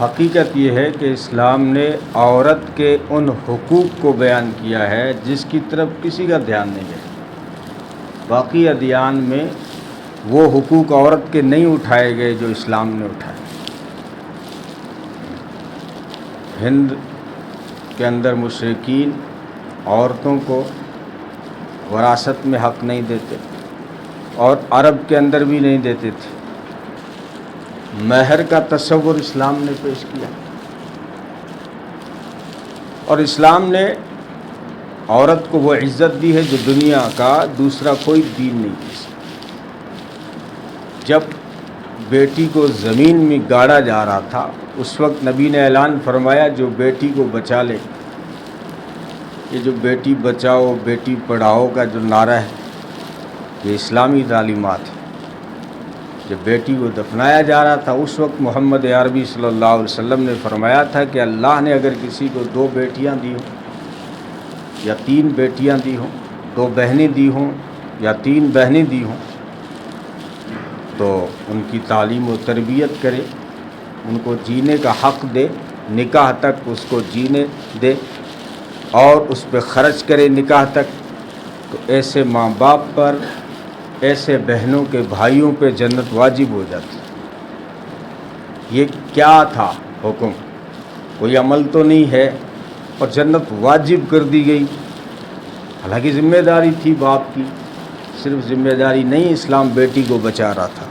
حقیقت یہ ہے کہ اسلام نے عورت کے ان حقوق کو بیان کیا ہے جس کی طرف کسی کا دھیان نہیں ہے۔ باقی ادیان میں وہ حقوق عورت کے نہیں اٹھائے گئے جو اسلام نے اٹھائے۔ ہند کے اندر مشرکین عورتوں کو وراثت میں حق نہیں دیتے اور عرب کے اندر بھی نہیں دیتے تھے۔ مہر کا تصور اسلام نے پیش کیا اور اسلام نے عورت کو وہ عزت دی ہے جو دنیا کا دوسرا کوئی دین نہیں دے سکتا۔ جب بیٹی کو زمین میں گاڑا جا رہا تھا اس وقت نبی نے اعلان فرمایا جو بیٹی کو بچا لے، یہ جو بیٹی بچاؤ بیٹی پڑھاؤ کا جو نعرہ ہے یہ اسلامی تعلیمات ہے۔ جب بیٹی کو دفنایا جا رہا تھا اس وقت محمد عربی صلی اللہ علیہ وسلم نے فرمایا تھا کہ اللہ نے اگر کسی کو 2 بیٹیاں دی ہوں یا 3 بیٹیاں دی ہوں، 2 بہنیں دی ہوں یا 3 بہنیں دی ہوں تو ان کی تعلیم و تربیت کرے، ان کو جینے کا حق دے، نکاح تک اس کو جینے دے اور اس پہ خرچ کرے نکاح تک، تو ایسے ماں باپ پر، ایسے بہنوں کے بھائیوں پہ جنت واجب ہو جاتی۔ یہ کیا تھا حکم؟ کوئی عمل تو نہیں ہے اور جنت واجب کر دی گئی۔ حالانکہ ذمہ داری تھی باپ کی، صرف ذمہ داری نہیں، اسلام بیٹی کو بچا رہا تھا،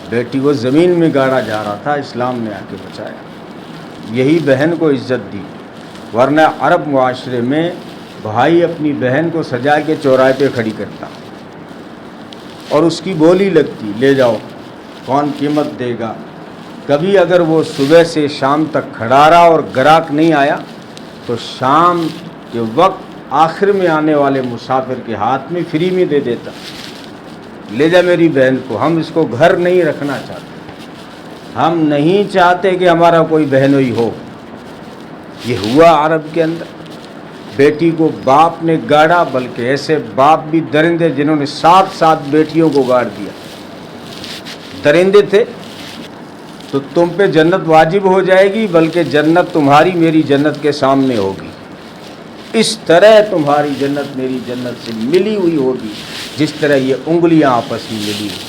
بیٹی کو زمین میں گاڑا جا رہا تھا، اسلام نے آ کے بچایا، یہی بہن کو عزت دی۔ ورنہ عرب معاشرے میں بھائی اپنی بہن کو سجا کے چوراہے پہ کھڑی کرتا اور اس کی بولی لگتی، لے جاؤ، کون قیمت دے گا۔ کبھی اگر وہ صبح سے شام تک کھڑا رہا اور گراہک نہیں آیا تو شام کے وقت آخر میں آنے والے مسافر کے ہاتھ میں فری میں دے دیتا، لے جا میری بہن کو، ہم اس کو گھر نہیں رکھنا چاہتے، ہم نہیں چاہتے کہ ہمارا کوئی بہنوئی ہو۔ یہ ہوا عرب کے اندر، بیٹی کو باپ نے گاڑا، بلکہ ایسے باپ بھی درندے جنہوں نے 7 بیٹیوں کو گاڑ دیا، درندے تھے۔ تو تم پہ جنت واجب ہو جائے گی، بلکہ جنت تمہاری میری جنت کے سامنے ہوگی، اس طرح تمہاری جنت میری جنت سے ملی ہوئی ہوگی جس طرح یہ انگلیاں آپس میں ملی ہوئی۔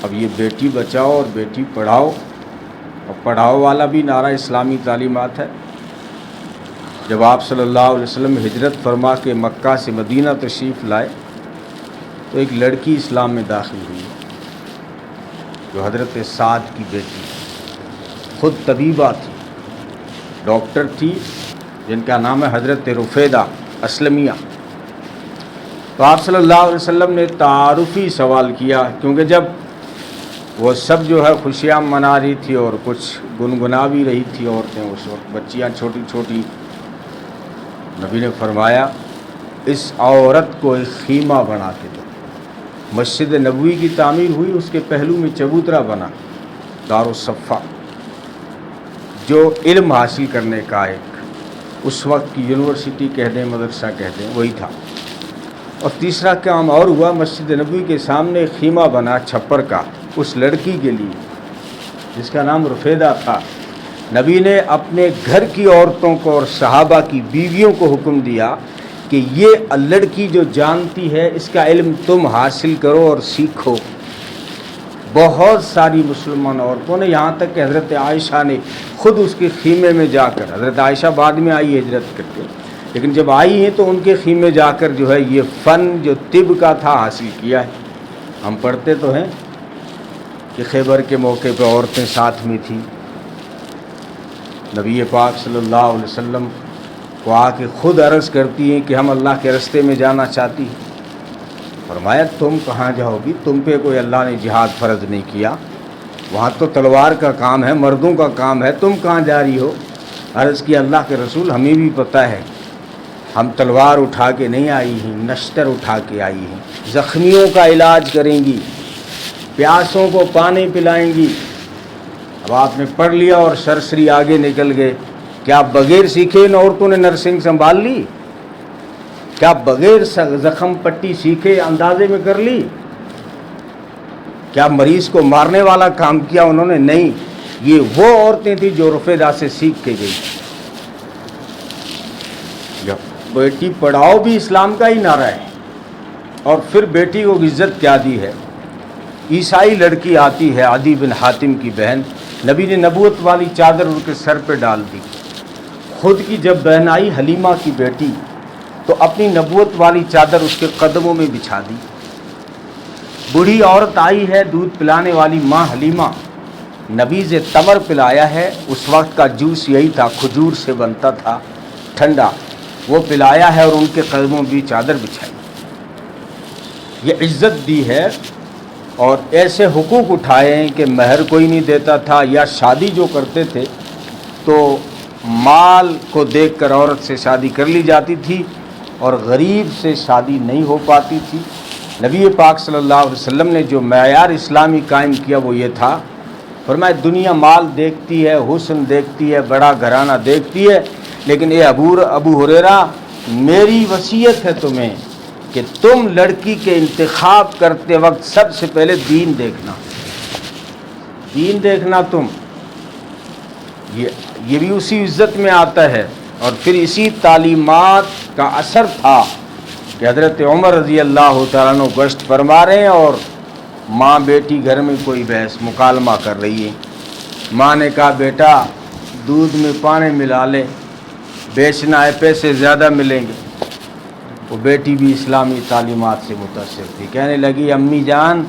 اب یہ بیٹی بچاؤ اور بیٹی پڑھاؤ، اور پڑھاؤ والا بھی نعرہ اسلامی تعلیمات ہے۔ جب آپ صلی اللہ علیہ وسلم ہجرت فرما کے مکہ سے مدینہ تشریف لائے تو ایک لڑکی اسلام میں داخل ہوئی جو حضرت سعد کی بیٹی، خود طبیبہ تھی، ڈاکٹر تھی، جن کا نام ہے حضرت رفیدہ اسلمیہ۔ تو آپ صلی اللہ علیہ وسلم نے تعارفی سوال کیا، کیونکہ جب وہ سب جو ہے خوشیاں منا رہی تھی اور کچھ گنگنا بھی رہی تھی عورتیں اس وقت، بچیاں چھوٹی چھوٹی، نبی نے فرمایا اس عورت کو ایک خیمہ بنا کے دو۔ مسجد نبوی کی تعمیر ہوئی، اس کے پہلو میں چبوترا بنا، دارالصفا، جو علم حاصل کرنے کا ایک اس وقت کی یونیورسٹی کہہ دیں، مدرسہ کہہ دیں، وہی تھا۔ اور تیسرا کام اور ہوا، مسجد نبوی کے سامنے خیمہ بنا چھپر کا اس لڑکی کے لیے جس کا نام رفیدہ تھا۔ نبی نے اپنے گھر کی عورتوں کو اور صحابہ کی بیویوں کو حکم دیا کہ یہ لڑکی جو جانتی ہے اس کا علم تم حاصل کرو اور سیکھو۔ بہت ساری مسلمان عورتوں نے، یہاں تک کہ حضرت عائشہ نے خود اس کے خیمے میں جا کر، حضرت عائشہ بعد میں آئی ہجرت کر کے، لیکن جب آئی ہیں تو ان کے خیمے جا کر جو ہے یہ فن جو طب کا تھا حاصل کیا ہے۔ ہم پڑھتے تو ہیں کہ خیبر کے موقع پہ عورتیں ساتھ میں تھیں، نبی پاک صلی اللہ علیہ وسلم کو آ کے خود عرض کرتی ہیں کہ ہم اللہ کے راستے میں جانا چاہتی ہیں۔ فرمایا تم کہاں جاؤ گی، تم پہ کوئی اللہ نے جہاد فرض نہیں کیا، وہاں تو تلوار کا کام ہے، مردوں کا کام ہے، تم کہاں جا رہی ہو؟ عرض کی اللہ کے رسول ہمیں بھی پتہ ہے، ہم تلوار اٹھا کے نہیں آئی ہیں، نشتر اٹھا کے آئی ہیں، زخمیوں کا علاج کریں گی، پیاسوں کو پانی پلائیں گی۔ اب آپ نے پڑھ لیا اور سرسری آگے نکل گئے۔ کیا بغیر سیکھے ان عورتوں نے نرسنگ سنبھال لی؟ کیا بغیر زخم پٹی سیکھے اندازے میں کر لی؟ کیا مریض کو مارنے والا کام کیا انہوں نے؟ نہیں، یہ وہ عورتیں تھیں جو رفیدہ سے سیکھ کے گئی۔ بیٹی پڑھاؤ بھی اسلام کا ہی نعرہ ہے، اور پھر بیٹی کو عزت کیا دی ہے۔ عیسائی لڑکی آتی ہے، عدی بن حاتم کی بہن، نبی نے نبوت والی چادر ان کے سر پہ ڈال دی۔ خود کی جب بہن آئی حلیمہ کی بیٹی، تو اپنی نبوت والی چادر اس کے قدموں میں بچھا دی۔ بوڑھی عورت آئی ہے، دودھ پلانے والی ماں حلیمہ، نبیذ تمر پلایا ہے، اس وقت کا جوس یہی تھا، کھجور سے بنتا تھا ٹھنڈا، وہ پلایا ہے اور ان کے قدموں بھی چادر بچھائی۔ یہ عزت دی ہے، اور ایسے حقوق اٹھائے ہیں کہ مہر کوئی نہیں دیتا تھا، یا شادی جو کرتے تھے تو مال کو دیکھ کر عورت سے شادی کر لی جاتی تھی، اور غریب سے شادی نہیں ہو پاتی تھی۔ نبی پاک صلی اللہ علیہ وسلم نے جو معیار اسلامی قائم کیا وہ یہ تھا، فرمایا دنیا مال دیکھتی ہے، حسن دیکھتی ہے، بڑا گھرانہ دیکھتی ہے، لیکن اے ابو ہریرہ، میری وصیت ہے تمہیں کہ تم لڑکی کے انتخاب کرتے وقت سب سے پہلے دین دیکھنا، دین دیکھنا تم۔ یہ بھی اسی عزت میں آتا ہے، اور پھر اسی تعلیمات کا اثر تھا کہ حضرت عمر رضی اللہ تعالیٰ عنہ گشت فرما رہے ہیں، اور ماں بیٹی گھر میں کوئی بحث مکالمہ کر رہی ہے۔ ماں نے کہا بیٹا دودھ میں پانی ملا لے، بیچنا ہے پیسے زیادہ ملیں گے۔ وہ بیٹی بھی اسلامی تعلیمات سے متاثر تھی، کہنے لگی امی جان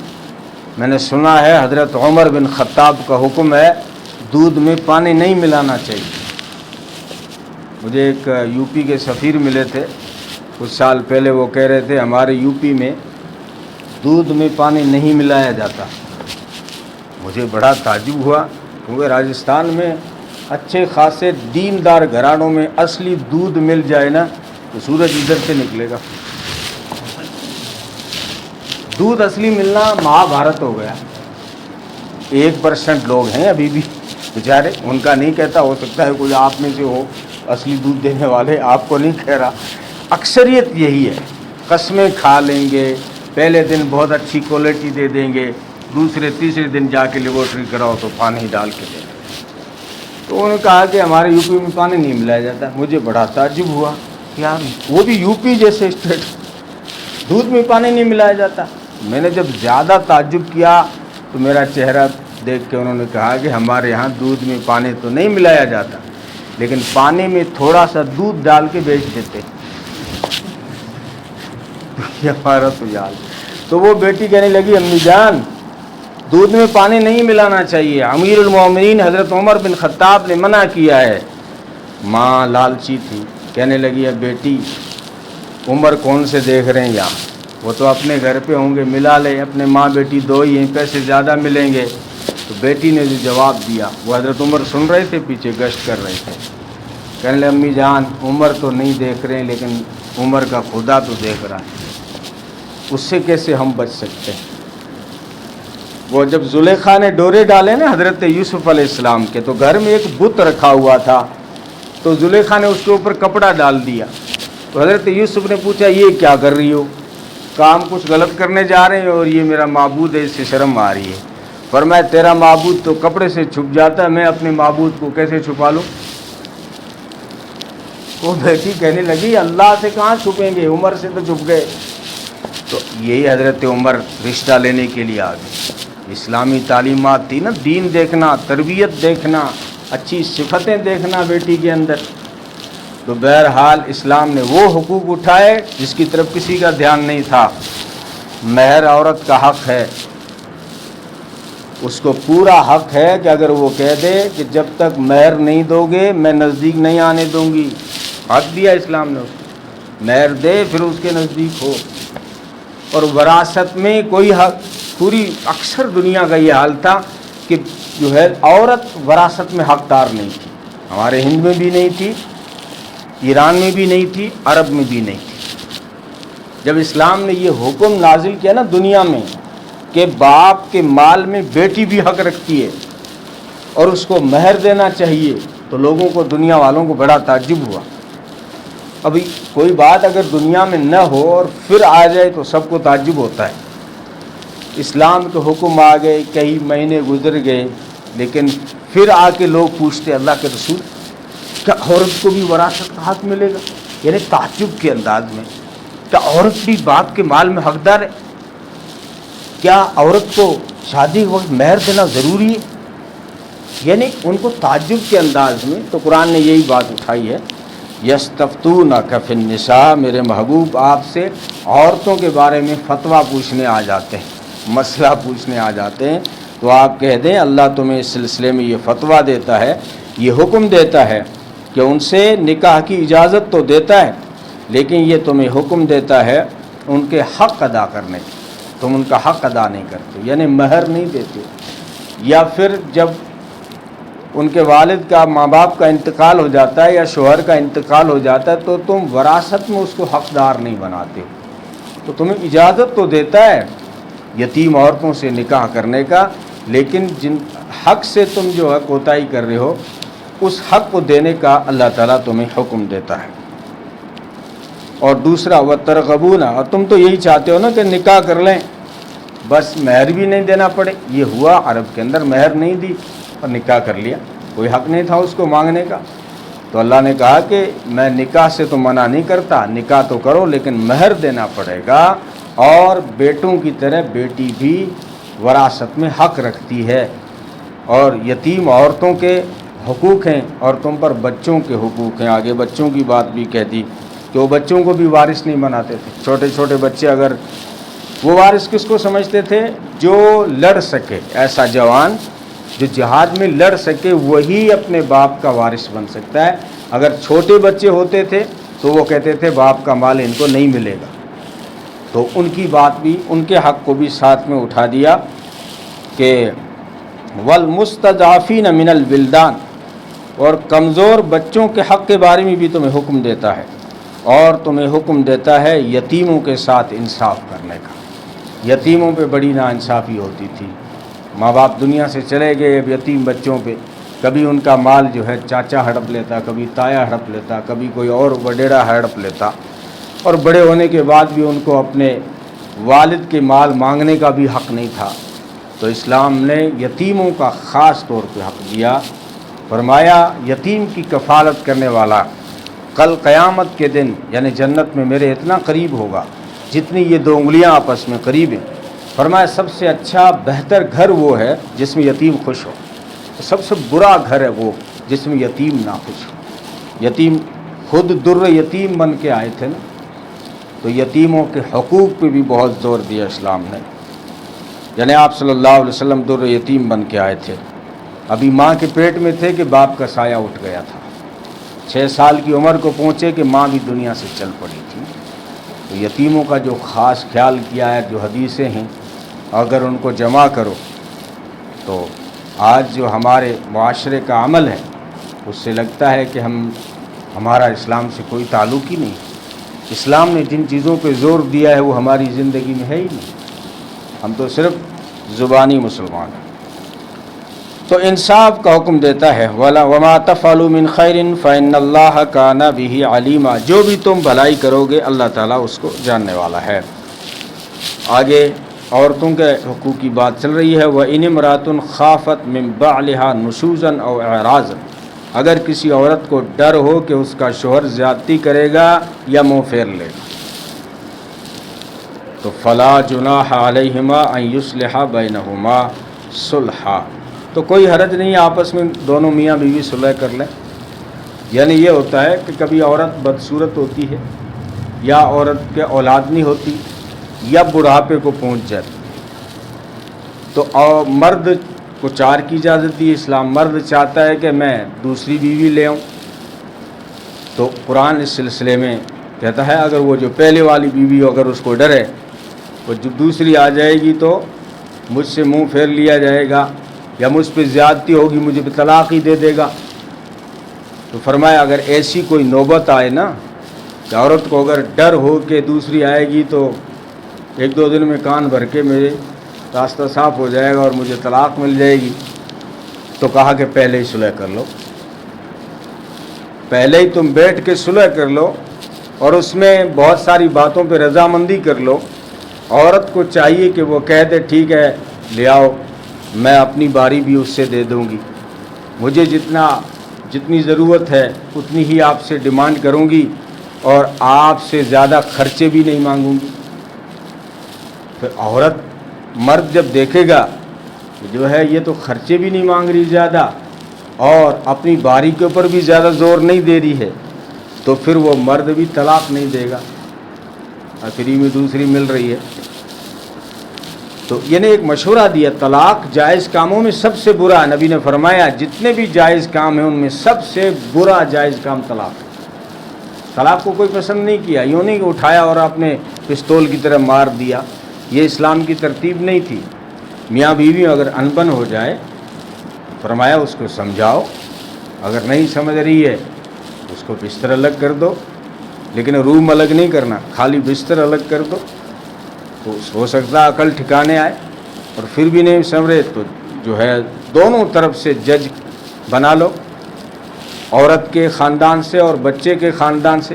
میں نے سنا ہے حضرت عمر بن خطاب کا حکم ہے دودھ میں پانی نہیں ملانا چاہیے۔ مجھے ایک یو پی کے سفیر ملے تھے کچھ سال پہلے، وہ کہہ رہے تھے ہمارے یو پی میں دودھ میں پانی نہیں ملایا جاتا۔ مجھے بڑا تعجب ہوا، کیونکہ راجستھان میں اچھے خاصے دیندار گھرانوں میں اصلی دودھ مل جائے نا تو سورج ادھر سے نکلے گا۔ دودھ اصلی ملنا مہابھارت ہو گیا۔ 1% لوگ ہیں ابھی بھی بیچارے، ان کا نہیں کہتا، ہو سکتا ہے کوئی آپ میں سے ہو اصلی دودھ دینے والے، آپ کو نہیں کہہ رہا۔ اکثریت یہی ہے، قسمیں کھا لیں گے، پہلے دن بہت اچھی کوالٹی دے دیں گے، دوسرے تیسرے دن جا کے لیبورٹری کراؤ تو پانی ڈال کے دیں گے۔ تو انہوں نے کہا کہ ہمارے یو پی میں پانی نہیں ملایا جاتا۔ مجھے بڑا تعجب ہوا، یار وہ بھی یو پی جیسے اسٹیٹ، دودھ میں پانی نہیں ملایا جاتا۔ میں نے جب زیادہ تعجب کیا تو میرا چہرہ دیکھ کے انہوں نے کہا کہ ہمارے یہاں دودھ میں پانی تو نہیں ملایا جاتا، لیکن پانی میں تھوڑا سا دودھ ڈال کے بیچ دیتے۔ یہ ہمارا تو یاد۔ تو وہ بیٹی کہنے لگی امی جان دودھ میں پانی نہیں ملانا چاہیے، امیر المومنین حضرت عمر بن خطاب نے منع کیا ہے۔ ماں لالچی تھی، کہنے لگی اب بیٹی عمر کون سے دیکھ رہے ہیں یہاں، وہ تو اپنے گھر پہ ہوں گے، ملا لے، اپنے ماں بیٹی دو ہی ہیں، پیسے زیادہ ملیں گے۔ تو بیٹی نے جو جواب دیا، وہ حضرت عمر سن رہے تھے، پیچھے گشت کر رہے تھے، کہنے لگے امی جان عمر تو نہیں دیکھ رہے ہیں، لیکن عمر کا خدا تو دیکھ رہا ہے، اس سے کیسے ہم بچ سکتے ہیں۔ وہ جب زلیخا نے ڈورے ڈالے نا حضرت یوسف علیہ السلام کے، تو گھر میں ایک بت رکھا ہوا تھا، تو زلیخا نے اس کے اوپر کپڑا ڈال دیا۔ تو حضرت یوسف نے پوچھا یہ کیا کر رہی ہو؟ کام کچھ غلط کرنے جا رہے ہیں، اور یہ میرا معبود ہے، اس سے شرم آ رہی ہے۔ فرمایا تیرا معبود تو کپڑے سے چھپ جاتا ہے، میں اپنے معبود کو کیسے چھپا لوں؟ وہ بیٹی کہنے لگی اللہ سے کہاں چھپیں گے، عمر سے تو چھپ گئے۔ تو یہی حضرت عمر رشتہ لینے کے لیے آ گئے۔ اسلامی تعلیمات تھی نا، دین دیکھنا، تربیت دیکھنا، اچھی صفتیں دیکھنا بیٹی کے اندر۔ تو بہرحال اسلام نے وہ حقوق اٹھائے جس کی طرف کسی کا دھیان نہیں تھا۔ مہر عورت کا حق ہے، اس کو پورا حق ہے کہ اگر وہ کہہ دے کہ جب تک مہر نہیں دو گے میں نزدیک نہیں آنے دوں گی، حق دیا اسلام نے اس کو، مہر دے پھر اس کے نزدیک ہو۔ اور وراثت میں کوئی حق، پوری اکثر دنیا کا یہ حال تھا کہ جو ہے عورت وراثت میں حقدار نہیں تھی، ہمارے ہند میں بھی نہیں تھی، ایران میں بھی نہیں تھی، عرب میں بھی نہیں تھی۔ جب اسلام نے یہ حکم نازل کیا نا دنیا میں کہ باپ کے مال میں بیٹی بھی حق رکھتی ہے اور اس کو مہر دینا چاہیے، تو لوگوں کو، دنیا والوں کو بڑا تعجب ہوا۔ ابھی کوئی بات اگر دنیا میں نہ ہو اور پھر آ جائے تو سب کو تعجب ہوتا ہے، اسلام کے حکم آ گئے، کئی مہینے گزر گئے، لیکن پھر آ کے لوگ پوچھتے اللہ کے رسول کیا عورت کو بھی وراثت کا حق ملے گا؟ یعنی تعجب کے انداز میں، کیا عورت بھی باپ کے مال میں حقدار ہے؟ کیا عورت کو شادی کے وقت مہر دینا ضروری ہے؟ یعنی ان کو تعجب کے انداز میں تو قرآن نے یہی بات اٹھائی ہے، یستفتونک فی النساء، میرے محبوب آپ سے عورتوں کے بارے میں فتویٰ پوچھنے آ جاتے ہیں، مسئلہ پوچھنے آ جاتے ہیں، تو آپ کہہ دیں اللہ تمہیں اس سلسلے میں یہ فتویٰ دیتا ہے، یہ حکم دیتا ہے کہ ان سے نکاح کی اجازت تو دیتا ہے، لیکن یہ تمہیں حکم دیتا ہے ان کے حق ادا کرنے کی، تم ان کا حق ادا نہیں کرتے، یعنی مہر نہیں دیتے، یا پھر جب ان کے والد کا، ماں باپ کا انتقال ہو جاتا ہے یا شوہر کا انتقال ہو جاتا ہے تو تم وراثت میں اس کو حقدار نہیں بناتے، تو تمہیں اجازت تو دیتا ہے یتیم عورتوں سے نکاح کرنے کا، لیکن جن حق سے تم جو ہے کوتاہی کر رہے ہو اس حق کو دینے کا اللہ تعالیٰ تمہیں حکم دیتا ہے۔ اور دوسرا وَتَرْغَبُونَ، اور تم تو یہی چاہتے ہو نا کہ نکاح کر لیں، بس مہر بھی نہیں دینا پڑے، یہ ہوا عرب کے اندر، مہر نہیں دی اور نکاح کر لیا، کوئی حق نہیں تھا اس کو مانگنے کا، تو اللہ نے کہا کہ میں نکاح سے تو منع نہیں کرتا، نکاح تو کرو لیکن مہر دینا پڑے گا، اور بیٹوں کی طرح بیٹی بھی وراثت میں حق رکھتی ہے، اور یتیم عورتوں کے حقوق ہیں اور تم پر بچوں کے حقوق ہیں۔ آگے بچوں کی بات بھی کہہ دی کہ وہ بچوں کو بھی وارث نہیں بناتے تھے، چھوٹے چھوٹے بچے، اگر وہ وارث کس کو سمجھتے تھے؟ جو لڑ سکے، ایسا جوان جو جہاد میں لڑ سکے وہی اپنے باپ کا وارث بن سکتا ہے، اگر چھوٹے بچے ہوتے تھے تو وہ کہتے تھے باپ کا مال ان کو نہیں ملے گا، تو ان کی بات بھی، ان کے حق کو بھی ساتھ میں اٹھا دیا کہ والمستضعفین من الولدان، اور کمزور بچوں کے حق کے بارے میں بھی تمہیں حکم دیتا ہے، اور تمہیں حکم دیتا ہے یتیموں کے ساتھ انصاف کرنے کا۔ یتیموں پہ بڑی ناانصافی ہوتی تھی، ماں باپ دنیا سے چلے گئے، اب یتیم بچوں پہ کبھی ان کا مال جو ہے چاچا ہڑپ لیتا، کبھی تایا ہڑپ لیتا، کبھی کوئی اور وڈیرا ہڑپ لیتا، اور بڑے ہونے کے بعد بھی ان کو اپنے والد کے مال مانگنے کا بھی حق نہیں تھا، تو اسلام نے یتیموں کا خاص طور پہ حق دیا، فرمایا یتیم کی کفالت کرنے والا کل قیامت کے دن یعنی جنت میں میرے اتنا قریب ہوگا جتنی یہ دو انگلیاں آپس میں قریب ہیں، فرمایا سب سے اچھا بہتر گھر وہ ہے جس میں یتیم خوش ہو، سب سے برا گھر ہے وہ جس میں یتیم ناخوش ہو۔ یتیم خود در یتیم بن کے آئے تھے نا، تو یتیموں کے حقوق پہ بھی بہت زور دیا اسلام نے، یعنی آپ صلی اللہ علیہ وسلم در یتیم بن کے آئے تھے، ابھی ماں کے پیٹ میں تھے کہ باپ کا سایہ اٹھ گیا تھا، 6 سال کی عمر کو پہنچے کہ ماں بھی دنیا سے چل پڑی تھی، تو یتیموں کا جو خاص خیال کیا ہے، جو حدیثیں ہیں اگر ان کو جمع کرو تو آج جو ہمارے معاشرے کا عمل ہے اس سے لگتا ہے کہ ہمارا اسلام سے کوئی تعلق ہی نہیں، اسلام نے جن چیزوں پہ زور دیا ہے وہ ہماری زندگی میں ہے ہی نہیں، ہم تو صرف زبانی مسلمان ہیں۔ تو انصاف کا حکم دیتا ہے، وَمَا تَفْعَلُوا مِنْ خَيْرٍ فَإِنَّ اللَّهَ كَانَ بِهِ عَلِيمًا، جو بھی تم بھلائی کرو گے اللہ تعالیٰ اس کو جاننے والا ہے۔ آگے عورتوں کے حقوق کی بات چل رہی ہے، وَإِنِ امْرَأَةٌ خَافَتْ مِنْ بَعْلِهَا نُشُوزًا أَوْ إِعْرَاضًا، اگر کسی عورت کو ڈر ہو کہ اس کا شوہر زیادتی کرے گا یا منہ پھیر لے گا، تو فَلَا جُنَاحَ عَلَيْهِمَا أَن يُصْلِحَا بَيْنَهُمَا صُلْحًا، تو کوئی حرج نہیں آپس میں دونوں میاں بیوی صلح کر لیں۔ یعنی یہ ہوتا ہے کہ کبھی عورت بدصورت ہوتی ہے یا عورت کے اولاد نہیں ہوتی یا بڑھاپے کو پہنچ جاتی، تو مرد کو 4 کی اجازت دی اسلام، مرد چاہتا ہے کہ میں دوسری بیوی لے آؤں، تو قرآن اس سلسلے میں کہتا ہے اگر وہ جو پہلے والی بیوی ہو اگر اس کو ڈرے وہ جو دوسری آ جائے گی تو مجھ سے منہ پھیر لیا جائے گا یا مجھ پہ زیادتی ہوگی، مجھے طلاق ہی دے دے گا، تو فرمایا اگر ایسی کوئی نوبت آئے نا کہ عورت کو اگر ڈر ہو کہ دوسری آئے گی تو 1-2 دن میں کان بھر کے میرے راستہ صاف ہو جائے گا اور مجھے طلاق مل جائے گی، تو کہا کہ پہلے ہی صلح کر لو، پہلے ہی تم بیٹھ کے صلح کر لو اور اس میں بہت ساری باتوں پہ رضامندی کر لو عورت کو چاہیے کہ وہ کہہ دے ٹھیک ہے لے آؤ، میں اپنی باری بھی اس سے دے دوں گی، مجھے جتنی ضرورت ہے اتنی ہی آپ سے ڈیمانڈ کروں گی اور آپ سے زیادہ خرچے بھی نہیں مانگوں گی۔ پھر عورت مرد جب دیکھے گا کہ جو ہے یہ تو خرچے بھی نہیں مانگ رہی زیادہ اور اپنی باری کے اوپر بھی زیادہ زور نہیں دے رہی ہے، تو پھر وہ مرد بھی طلاق نہیں دے گا، فری میں دوسری مل رہی ہے۔ تو یہ نے ایک مشورہ دیا، طلاق جائز کاموں میں سب سے برا، نبی نے فرمایا جتنے بھی جائز کام ہیں ان میں سب سے برا جائز کام طلاق ہے۔ طلاق کو کوئی پسند نہیں کیا، یوں نہیں کہ اٹھایا اور آپ نے پستول کی طرح مار دیا، یہ اسلام کی ترتیب نہیں تھی۔ میاں بیوی اگر انبن ہو جائے، فرمایا اس کو سمجھاؤ، اگر نہیں سمجھ رہی ہے اس کو بستر الگ کر دو، لیکن روم الگ نہیں کرنا، خالی بستر الگ کر دو، تو ہو سکتا ہے عقل ٹھکانے آئے، اور پھر بھی نہیں سمجھے تو جو ہے دونوں طرف سے جج بنا لو، عورت کے خاندان سے اور بچے کے خاندان سے،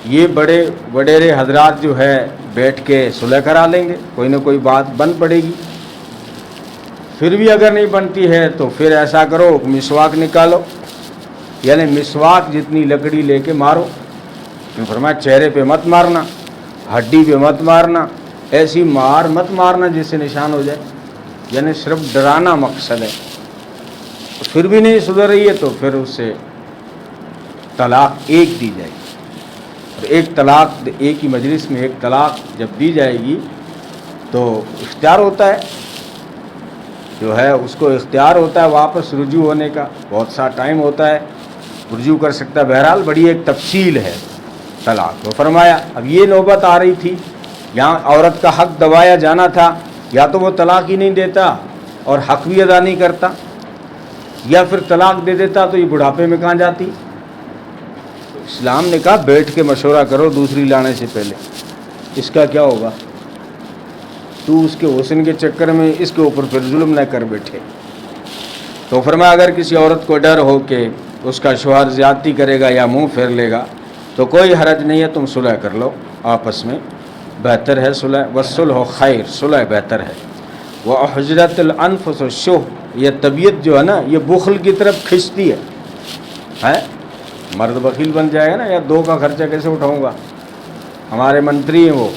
یہ بڑے وڈیرے حضرات جو ہے بیٹھ کے صلح کرا لیں گے، کوئی نہ کوئی بات بن پڑے گی۔ پھر بھی اگر نہیں بنتی ہے تو پھر ایسا کرو مسواک نکالو، یعنی مسواک جتنی لکڑی لے کے مارو، فرمایا چہرے پہ مت مارنا، ہڈی پہ مت مارنا، ایسی مار مت مارنا جس سے نشان ہو جائے، یعنی صرف ڈرانا مقصد ہے۔ پھر بھی نہیں سدھر رہی ہے تو پھر اس سے طلاق ایک دی جائے گی، اور ایک طلاق ایک ہی مجلس میں ایک طلاق جب دی جائے گی تو اختیار ہوتا ہے، جو ہے اس کو اختیار ہوتا ہے واپس رجوع ہونے کا، بہت سا ٹائم ہوتا ہے، رجوع کر سکتا ہے۔ بہرحال بڑی ایک تفصیل ہے طلاق تو فرمایا اب یہ نوبت آ رہی تھی، یہاں عورت کا حق دبایا جانا تھا، یا تو وہ طلاق ہی نہیں دیتا اور حق بھی ادا نہیں کرتا، یا پھر طلاق دے دیتا تو یہ بڑھاپے میں کہاں جاتی۔ اسلام نے کہا بیٹھ کے مشورہ کرو دوسری لانے سے پہلے، اس کا کیا ہوگا، تو اس کے حسن کے چکر میں اس کے اوپر پھر ظلم نہ کر بیٹھے۔ تو فرمایا اگر کسی عورت کو ڈر ہو کہ اس کا شوہر زیادتی کرے گا یا منہ پھیر لے گا تو کوئی حرج نہیں ہے، تم صلح کر لو آپس میں، بہتر ہے صلح، والصلح خیر، صلح بہتر ہے۔ وَأُحْضِرَتِ الْأَنفُسُ الشُّحَّ، یہ طبیعت جو ہے نا یہ بخل کی طرف کھنچتی ہے، مرد بخیل بن جائے گا نا، یا دو کا خرچہ کیسے اٹھاؤں گا۔ ہمارے منتری ہیں وہ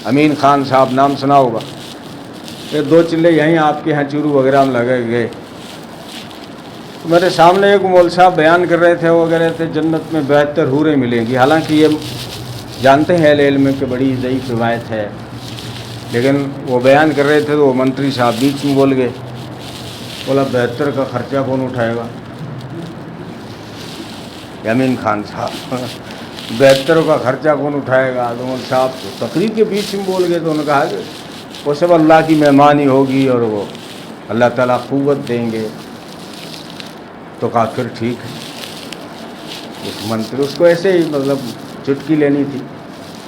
امین خان صاحب، نام سنا ہوگا، یہ دو چلے یہیں آپ کے یہاں چورو وغیرہ میں لگے گئے، میرے سامنے ایک مول صاحب بیان کر رہے تھے، وہ کہہ رہے تھے جنت میں بہتر حوریں ملیں گی، حالانکہ یہ جانتے ہیں اہل علم کہ بڑی ضعیف روایت ہے، لیکن وہ بیان کر رہے تھے تو وہ منتری صاحب بیچ میں بول گئے، بولا بہتر کا خرچہ کون اٹھائے گا، امین خان صاحب بہتر کا خرچہ کون اٹھائے گا، تو مول صاحب تقریر کے بیچ میں بول گئے، تو انہوں نے کہا کہ وہ سب اللہ کی مہمانی ہوگی اور وہ اللہ تعالیٰ قوت دیں گے، تو کہا پھر ٹھیک ہے۔ اس منتری اس کو ایسے ہی مطلب چٹکی لینی تھی،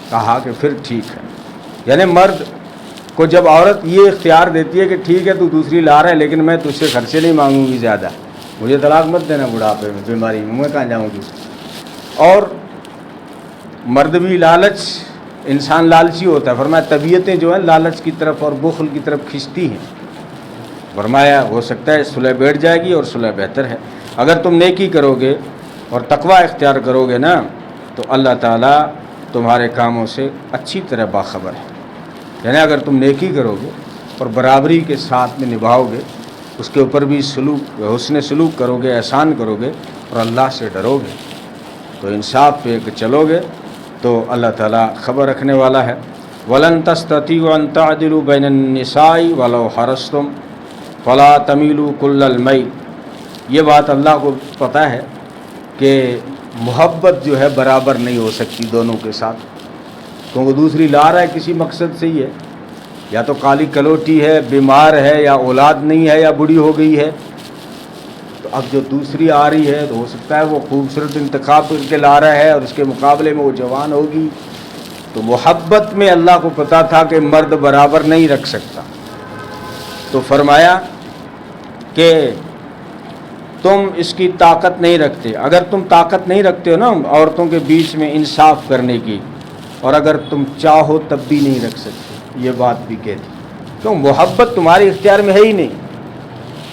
کہا کہ پھر ٹھیک ہے، یعنی مرد کو جب عورت یہ اختیار دیتی ہے کہ ٹھیک ہے تو دوسری لا رہا ہے لیکن میں تجھ سے خرچے نہیں مانگوں گی زیادہ، مجھے طلاق مت دینا بڑھاپے میں بیماری میں کہاں جاؤں گی۔ اور مرد بھی لالچ، انسان لالچی ہوتا ہے، فرمایا طبیعتیں جو ہیں لالچ کی طرف اور بخل کی طرف کھنچتی ہیں، فرمایا ہو سکتا ہے صلح بیٹھ جائے گی اور صلح بہتر ہے۔ اگر تم نیکی کرو گے اور تقوی اختیار کرو گے نا تو اللہ تعالیٰ تمہارے کاموں سے اچھی طرح باخبر ہے، یعنی اگر تم نیکی کرو گے اور برابری کے ساتھ میں نبھاؤ گے، اس کے اوپر بھی سلوک حسن سلوک کرو گے، احسان کرو گے اور اللہ سے ڈرو گے تو انصاف پہ چلو گے تو اللہ تعالیٰ خبر رکھنے والا ہے۔ وَلَن تَسْتَطِيعُوا أَن تَعْدِلُوا بَيْنَ النِّسَاءِ وَلَوْ حَرَصْتُمْ فَلَا تَمِيلُوا كُلَّ الْمَيْلِ، یہ بات اللہ کو پتہ ہے کہ محبت جو ہے برابر نہیں ہو سکتی دونوں کے ساتھ، کیونکہ دوسری لا رہا ہے کسی مقصد سے ہی ہے، یا تو کالی کلوٹی ہے، بیمار ہے، یا اولاد نہیں ہے، یا بوڑھی ہو گئی ہے، تو اب جو دوسری آ رہی ہے تو ہو سکتا ہے وہ خوبصورت انتخاب کر کے لا رہا ہے اور اس کے مقابلے میں وہ جوان ہوگی، تو محبت میں اللہ کو پتہ تھا کہ مرد برابر نہیں رکھ سکتا، تو فرمایا کہ تم اس کی طاقت نہیں رکھتے، اگر تم طاقت نہیں رکھتے ہو نا عورتوں کے بیچ میں انصاف کرنے کی، اور اگر تم چاہو تب بھی نہیں رکھ سکتے، یہ بات بھی کہتی، کیوں؟ محبت تمہارے اختیار میں ہے ہی نہیں،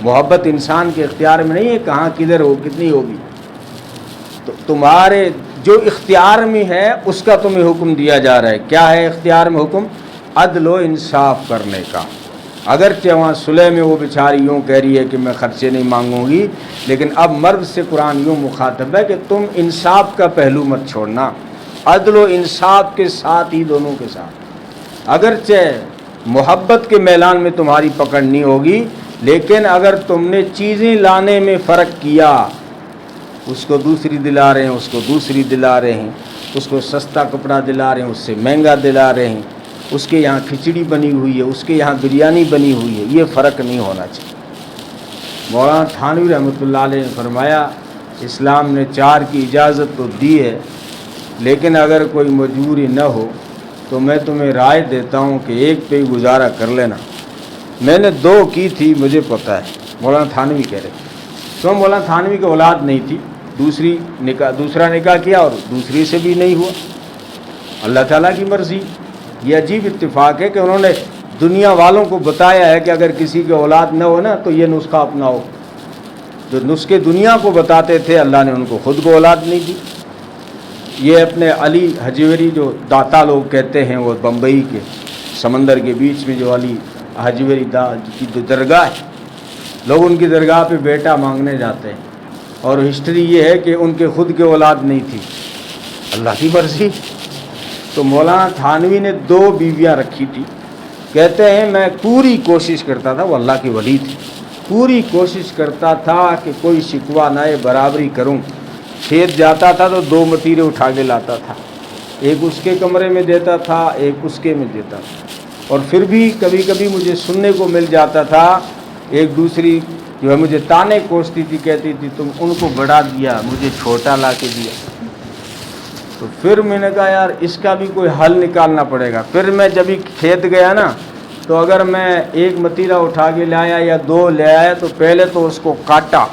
محبت انسان کے اختیار میں نہیں ہے، کہاں کدھر ہو کتنی ہوگی، تو تمہارے جو اختیار میں ہے اس کا تمہیں حکم دیا جا رہا ہے۔ کیا ہے اختیار میں حکم؟ عدل و انصاف کرنے کا۔ اگرچہ وہاں صلح میں وہ بیچاری یوں کہہ رہی ہے کہ میں خرچے نہیں مانگوں گی، لیکن اب مرد سے قرآن یوں مخاطب ہے کہ تم انصاف کا پہلو مت چھوڑنا، عدل و انصاف کے ساتھ ہی دونوں کے ساتھ۔ اگرچہ محبت کے میدان میں تمہاری پکڑ نہیں ہوگی، لیکن اگر تم نے چیزیں لانے میں فرق کیا، اس کو دوسری دلا رہے ہیں، اس کو دوسری دلا رہے ہیں، اس کو سستا کپڑا دلا رہے ہیں، اس سے مہنگا دلا رہے ہیں، اس کے یہاں کھچڑی بنی ہوئی ہے، اس کے یہاں بریانی بنی ہوئی ہے، یہ فرق نہیں ہونا چاہیے۔ مولانا تھانوی رحمۃ اللہ علیہ نے فرمایا اسلام نے 4 کی اجازت تو دی ہے، لیکن اگر کوئی مجبوری نہ ہو تو میں تمہیں رائے دیتا ہوں کہ 1 پہ ہی گزارا کر لینا۔ میں نے 2 کی تھی، مجھے پتہ ہے، مولانا تھانوی کہہ رہے تو مولانا تھانوی کی اولاد نہیں تھی، دوسرا نکاح کیا اور دوسری سے بھی نہیں ہوا، اللہ تعالیٰ کی مرضی۔ یہ عجیب اتفاق ہے کہ انہوں نے دنیا والوں کو بتایا ہے کہ اگر کسی کی اولاد نہ ہو نا تو یہ نسخہ اپناؤ۔ جو نسخے دنیا کو بتاتے تھے اللہ نے ان کو خود کو اولاد نہیں دی۔ یہ اپنے علی حجویری جو داتا لوگ کہتے ہیں، وہ بمبئی کے سمندر کے بیچ میں جو علی حجویری کی جو درگاہ ہے، لوگ ان کی درگاہ پہ بیٹا مانگنے جاتے ہیں، اور ہسٹری یہ ہے کہ ان کے خود کے اولاد نہیں تھی، اللہ کی مرضی۔ تو مولانا تھانوی نے 2 بیویاں رکھی تھی، کہتے ہیں میں پوری کوشش کرتا تھا، وہ اللہ کی ولی تھی، پوری کوشش کرتا تھا کہ کوئی شکوہ نہ برابری کروں، کھیت جاتا تھا تو 2 متیرے اٹھا کے لاتا تھا، ایک اس کے کمرے میں دیتا تھا، ایک اس کے میں دیتا تھا، اور پھر بھی کبھی کبھی مجھے سننے کو مل جاتا تھا ایک دوسری جو ہے مجھے تانے کوستی تھی، کہتی تھی تم ان کو بڑا دیا، مجھے چھوٹا لا کے دیا۔ تو پھر میں نے کہا یار اس کا بھی کوئی حل نکالنا پڑے گا۔ پھر میں جب ہی کھیت گیا نا تو اگر میں 1 متیرا اٹھا کے لایا یا 2 لے آیا تو پہلے تو اس کو کاٹا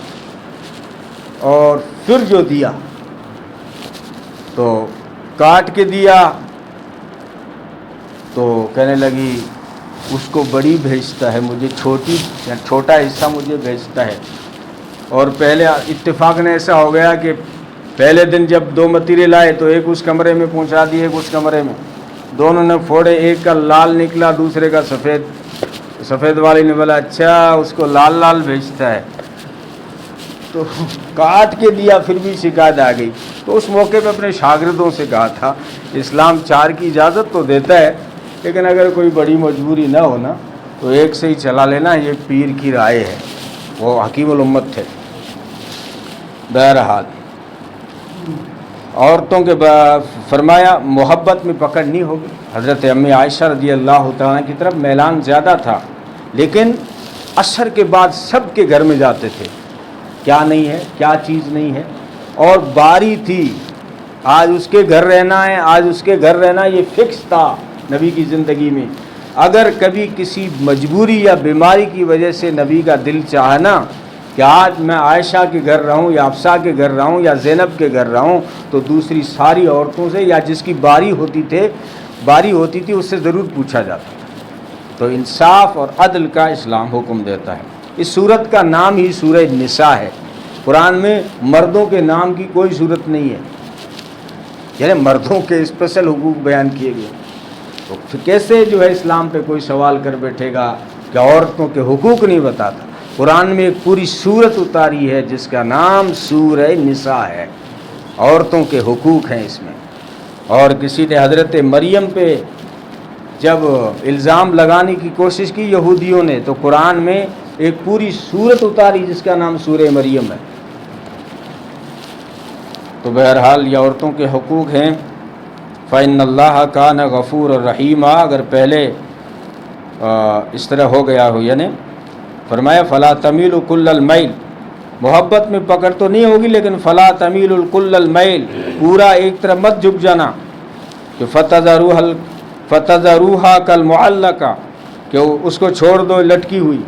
اور پھر جو دیا تو کاٹ کے دیا تو کہنے لگی اس کو بڑی بھیجتا ہے، مجھے چھوٹا حصہ مجھے بھیجتا ہے۔ اور پہلے اتفاق نے ایسا ہو گیا کہ پہلے دن جب 2 متیرے لائے تو ایک اس کمرے میں پہنچا دیے، ایک اس کمرے میں، دونوں نے پھوڑے، ایک کا لال نکلا دوسرے کا سفید۔ سفید والی نے بولا اچھا اس کو لال لال بھیجتا ہے، تو کاٹ کے دیا، پھر بھی شکایت آ گئی۔ تو اس موقع پہ اپنے شاگردوں سے کہا تھا اسلام 4 کی اجازت تو دیتا ہے، لیکن اگر کوئی بڑی مجبوری نہ ہونا تو 1 سے ہی چلا لینا، یہ پیر کی رائے ہے، وہ حکیم الامت تھے۔ بہرحال عورتوں کے فرمایا محبت میں پکڑ نہیں ہوگی۔ حضرت امی عائشہ رضی اللہ تعالیٰ کی طرف میلان زیادہ تھا، لیکن عصر کے بعد سب کے گھر میں جاتے تھے، کیا نہیں ہے، کیا چیز نہیں ہے، اور باری تھی، آج اس کے گھر رہنا ہے، آج اس کے گھر رہنا، یہ فکس تھا نبی کی زندگی میں۔ اگر کبھی کسی مجبوری یا بیماری کی وجہ سے نبی کا دل چاہنا کہ آج میں عائشہ کے گھر رہوں یا حفصہ کے گھر رہوں یا زینب کے گھر رہوں، تو دوسری ساری عورتوں سے یا جس کی باری ہوتی تھی اس سے ضرور پوچھا جاتا تھا۔ تو انصاف اور عدل کا اسلام حکم دیتا ہے۔ اس صورت کا نام ہی سورہ نساء ہے، قرآن میں مردوں کے نام کی کوئی صورت نہیں ہے، یعنی مردوں کے اسپیشل حقوق بیان کیے گئے۔ تو پھر کیسے جو ہے اسلام پہ کوئی سوال کر بیٹھے گا کہ عورتوں کے حقوق نہیں بتاتا؟ قرآن میں ایک پوری سورت اتاری ہے جس کا نام سورہ نساء ہے، عورتوں کے حقوق ہیں اس میں۔ اور کسی نے حضرت مریم پہ جب الزام لگانے کی کوشش کی یہودیوں نے، تو قرآن میں ایک پوری سورت اتاری جس کا نام سورہ مریم ہے۔ تو بہرحال یہ عورتوں کے حقوق ہیں۔ فَإِنَّ اللَّهَ كَانَ غَفُورًا رَحِيمًا، اگر پہلے اس طرح ہو گیا ہو، یعنی فرمایا فَلَا تَمِيلُ كُلَّ الْمَيْلِ، محبت میں پکڑ تو نہیں ہوگی لیکن فَلَا تَمِيلُ كُلَّ الْمَيْلِ، پورا ایک طرف مت جھک جانا کہ فَتَذَرُوهَا كَالْمُعَلَّقَةِ، کہ اس کو چھوڑ دو لٹکی ہوئی،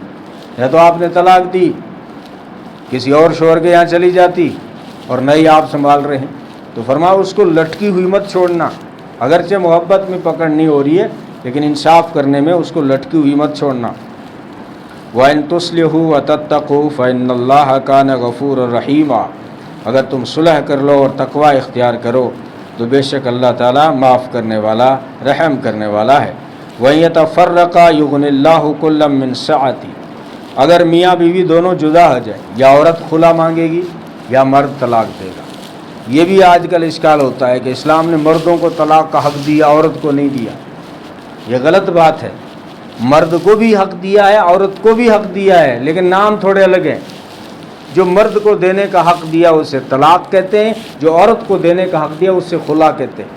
یا تو آپ نے طلاق دی کسی اور شوہر کے یہاں چلی جاتی اور نہیں آپ سنبھال رہے ہیں، تو فرمایا اس کو لٹکی ہوئی مت چھوڑنا، اگرچہ محبت میں پکڑ نہیں ہو رہی ہے لیکن انصاف کرنے میں اس کو لٹکی ہوئی مت چھوڑنا۔ وَإِن تُصْلِحُوا وَتَتَّقُوا فَإِنَّ اللَّهَ كَانَ غَفُورًا رَحِيمًا، اگر تم صلح کر لو اور تقوی اختیار کرو تو بے شک اللہ تعالیٰ معاف کرنے والا رحم کرنے والا ہے۔ وَإِن يَتَفَرَّقَا يُغْنِ اللَّهُ كُلًّا مِّن سَعَتِهِ، اگر میاں بیوی دونوں جدا ہو جائے، یا عورت خلا مانگے گی یا مرد طلاق دے گا۔ یہ بھی آج کل اشکال ہوتا ہے کہ اسلام نے مردوں کو طلاق کا حق دیا، عورت کو نہیں دیا۔ یہ غلط بات ہے، مرد کو بھی حق دیا ہے، عورت کو بھی حق دیا ہے، لیکن نام تھوڑے الگ ہیں۔ جو مرد کو دینے کا حق دیا اسے طلاق کہتے ہیں، جو عورت کو دینے کا حق دیا اسے خلا کہتے ہیں۔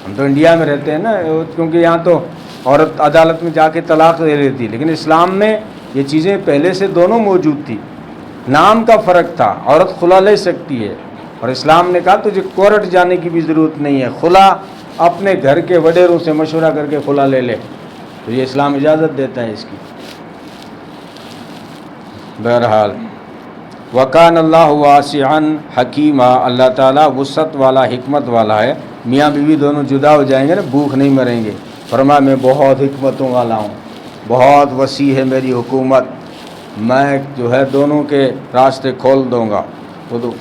ہم تو انڈیا میں رہتے ہیں نا، کیونکہ یہاں تو عورت عدالت میں جا کے طلاق دے لیتی، لیکن اسلام میں یہ چیزیں پہلے سے دونوں موجود تھی، نام کا فرق تھا۔ عورت خلا لے سکتی ہے، اور اسلام نے کہا تجھے کورٹ جانے کی بھی ضرورت نہیں ہے، خلا اپنے گھر کے وڈیروں سے مشورہ کر کے خلا لے لے، تو یہ اسلام اجازت دیتا ہے اس کی۔ بہرحال وَكَانَ اللَّهُ وَاسِعًا حَكِيمًا، اللہ تعالیٰ وسعت والا، حکمت والا ہے۔ میاں بیوی دونوں جدا ہو جائیں گے نا، بھوک نہیں مریں گے، فرمایا میں بہت حکمتوں والا ہوں، بہت وسیع ہے میری حکومت، میں جو ہے دونوں کے راستے کھول دوں گا، وہ تو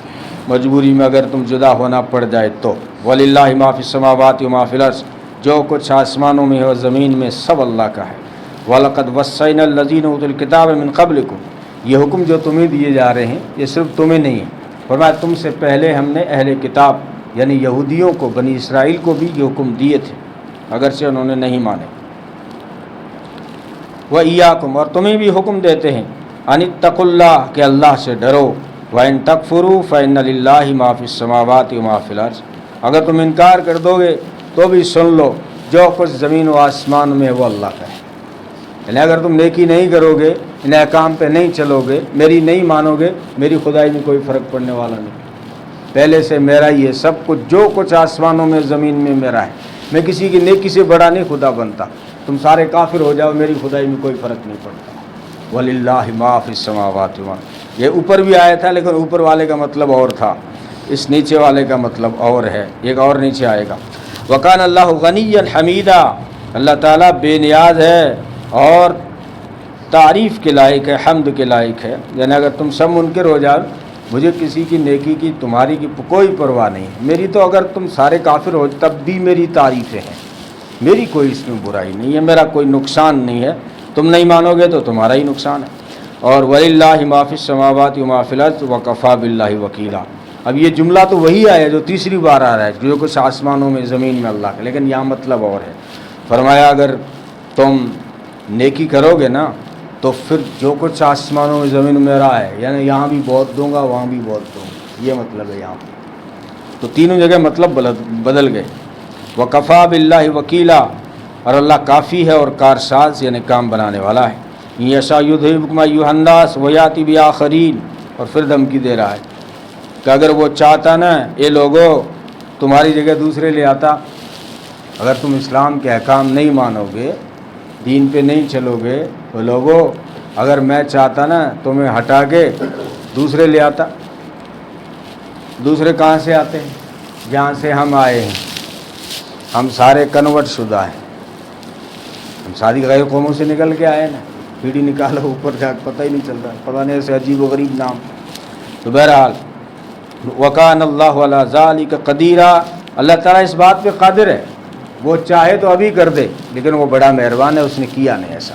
مجبوری میں اگر تم جدا ہونا پڑ جائے تو۔ وَلِلَّهِ مَا فِي السَّمَاوَاتِ وَمَا فِي الْأَرْضِ، جو کچھ آسمانوں میں ہے اور زمین میں سب اللہ کا ہے۔ وَلَقَدْ وَصَّيْنَا الَّذِينَ أُوتُوا الْكِتَابَ مِنْ قَبْلِكُمْ، یہ حکم جو تمہیں دیے جا رہے ہیں یہ صرف تمہیں نہیں ہے، فرمایا تم سے پہلے ہم نے اہل کتاب یعنی یہودیوں کو، بنی اسرائیل کو بھی یہ حکم دیے تھے، اگرچہ انہوں نے نہیں مانے۔ وَإِيَّاكُمْ، اور تمہیں بھی حکم دیتے ہیں، أَنِ اتَّقُوا اللَّهَ، کہ اللہ سے ڈرو، وَإِن تَكْفُرُوا فَإِنَّ لِلَّهِ مَا فِي السَّمَاوَاتِ وَمَا فِي الْأَرْضِ، اگر تم انکار کر دو گے تو بھی سن لو، جو کچھ زمین و آسمان میں ہے وہ اللہ کا ہے۔ یعنی اگر تم نیکی نہیں کرو گے، ان احکام پہ نہیں چلو گے، میری نہیں مانو گے، میری خدائی میں کوئی فرق پڑنے والا نہیں، پہلے سے میرا ہی ہے سب کچھ، جو کچھ آسمانوں میں زمین میں میرا ہے، میں کسی کی نیکی سے بڑا نہیں خدا بنتا، تم سارے کافر ہو جاؤ میری خدائی میں کوئی فرق نہیں پڑتا۔ وَلِلَّهِ مَا فِي السَّمَاوَاتِ وَالْأَرْضِ، یہ اوپر بھی آیا تھا لیکن اوپر والے کا مطلب اور تھا، اس نیچے والے کا مطلب اور ہے، ایک اور نیچے آئے گا۔ وَكَانَ اللَّهُ غَنِيًّا حَمِيدًا، اللہ تعالیٰ بے نیاز ہے اور تعریف کے لائق ہے، حمد کے لائق ہے۔ یعنی اگر تم سب منکر ہو جاؤ، مجھے کسی کی نیکی کی تمہاری کی کوئی پرواہ نہیں ہے، میری تو اگر تم سارے کافر ہو تب بھی میری تعریفیں ہیں، میری کوئی اس میں برائی نہیں ہے، میرا کوئی نقصان نہیں ہے، تم نہیں مانو گے تو تمہارا ہی نقصان ہے۔ اور وَلِلَّهِ مَا فِي السَّمَاوَاتِ وَمَا فِي الْأَرْضِ وَكَفَىٰ بِاللَّهِ وَكِيلًا، اب یہ جملہ تو وہی آیا جو تیسری بار آ رہا ہے، جو کچھ آسمانوں میں زمین میں اللہ کا، لیکن یہاں مطلب اور ہے۔ فرمایا اگر تم نیکی کرو گے نا تو پھر جو کچھ آسمانوں میں زمین میں میرا ہے، یعنی یہاں بھی بہت دوں گا وہاں بھی بہت دوں گا، یہ مطلب ہے یہاں تو تینوں جگہ مطلب بدل گئے۔ وَكَفَىٰ بِاللَّهِ وَكِيلًا، اور اللہ کافی ہے اور کارساز یعنی کام بنانے والا ہے۔ یشاء یذھبکم ایھا الناس ویاتی بآخرین، اور پھر دھمکی دے رہا ہے کہ اگر وہ چاہتا نا اے لوگو تمہاری جگہ دوسرے لے آتا، اگر تم اسلام کے احکام نہیں مانو گے، دین پہ نہیں چلو گے تو لوگو اگر میں چاہتا نا تمہیں ہٹا کے دوسرے لے آتا۔ دوسرے کہاں سے آتے ہیں؟ جہاں سے ہم آئے ہیں، ہم سارے کنورٹ شدہ ہیں، ہم ساری غیر قوموں سے نکل کے آئے نا، پیڑھی نکالو اوپر جا پتہ ہی نہیں چلتا، پتہ نہیں ایسے عجیب و غریب نام۔ تو بہرحال وَكَانَ اللَّهُ عَلَىٰ ذَٰلِكَ قَدِيرًا، اللہ تعالیٰ اس بات پہ قادر ہے، وہ چاہے تو ابھی کر دے، لیکن وہ بڑا مہربان ہے، اس نے کیا نہیں ایسا۔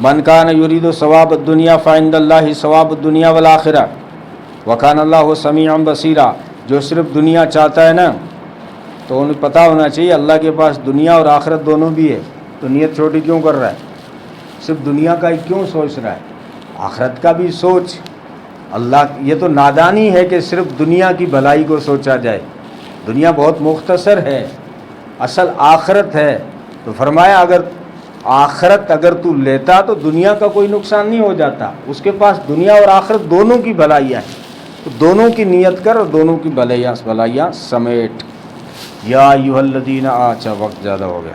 مَنْ كَانَ يُرِيدُ ثَوَابَ الدُّنْيَا فَعِندَ اللَّهِ ثَوَابُ الدُّنْيَا وَالْآخِرَةِ وَكَانَ اللَّهُ سَمِيعًا بَصِيرًا، جو صرف دنیا چاہتا ہے نا تو انہیں پتہ ہونا چاہیے اللہ کے پاس دنیا اور آخرت دونوں بھی ہے، تو نیت چھوٹی کیوں کر رہا ہے؟ صرف دنیا کا ہی کیوں سوچ رہا ہے؟ آخرت کا بھی سوچ۔ اللہ، یہ تو نادانی ہے کہ صرف دنیا کی بھلائی کو سوچا جائے، دنیا بہت مختصر ہے، اصل آخرت ہے۔ تو فرمایا اگر آخرت اگر تو لیتا تو دنیا کا کوئی نقصان نہیں ہو جاتا، اس کے پاس دنیا اور آخرت دونوں کی بھلائیاں ہیں، تو دونوں کی نیت کر اور دونوں کی بھلائیاں سمیٹ۔ یا ایھا الذین، اچھا وقت زیادہ ہو گیا،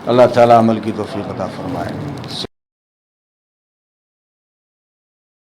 اللہ تعالیٰ عمل کی توفیق عطا فرمائے۔